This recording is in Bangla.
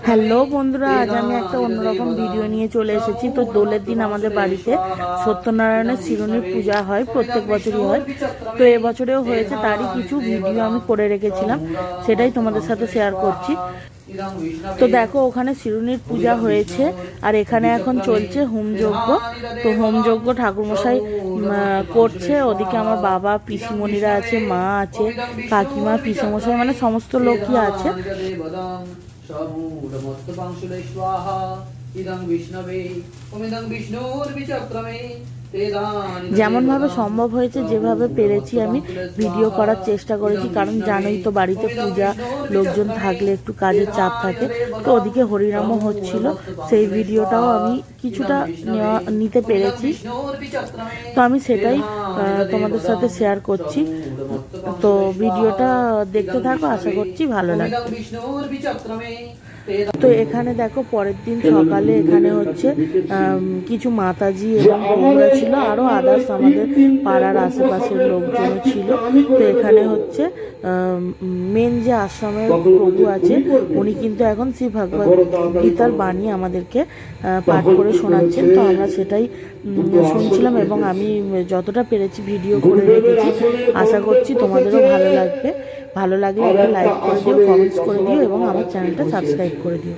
হ্যালো বন্ধুরা, আজ আমি একটা অন্যরকম ভিডিও নিয়ে চলে এসেছি। তো দোলের দিন আমাদের বাড়িতে সত্যনারায়ণের শিরুনির পূজা হয়, প্রত্যেক বছরই হয়। তো এবছরেও হয়েছে, তারই কিছু ভিডিও আমি করে রেখেছিলাম, সেটাই তোমাদের সাথে শেয়ার করছি। তো দেখো, ওখানে শিরুনির পূজা হয়েছে আর এখানে এখন চলছে হোমযজ্ঞ। তো হোমযজ্ঞ ঠাকুরমশাই করছে। ওদিকে আমার বাবা, পিসিমণিরা আছে, মা আছে, কাকিমা, পিসমশাই, মানে সমস্ত লোকই আছে। যেমনভাবে সম্ভব হয়েছে, যেভাবে পেরেছি আমি ভিডিও করার চেষ্টা করেছি, কারণ জানোই তো বাড়িতে পূজা, লোকজন থাকলে একটু কাজের চাপ থাকে। তো ওদিকে হরিনামও হচ্ছিল, সেই ভিডিওটাও আমি কিছুটা নিতে পেরেছি। তো আমি সেটাই তোমাদের সাথে শেয়ার করছি। তো ভিডিওটা দেখতে থাকো, আশা করছি ভালো লাগবে। তো এখানে দেখো, পরের দিন সকালে এখানে হচ্ছে কিছু মাতাজি এবং প্রভুরা ছিল, আরও আদার্স আমাদের পাড়ার আশেপাশের লোকজন ছিল। তো এখানে হচ্ছে মেন যে আশ্রমের প্রভু আছে, উনি কিন্তু এখন শ্রী ভগবত গীতার বাণী আমাদেরকে পাঠ করে শোনাচ্ছেন। তো আমরা সেটাই শুনছিলাম এবং আমি যতটা পেরেছি ভিডিও করে রেখেছি। আশা করছি তোমাদেরও ভালো লাগবে। ভালো লাগলে একটা লাইক করে দিও, কমেন্টস করে দিও এবং আমার চ্যানেলটা সাবস্ক্রাইব করে দিও।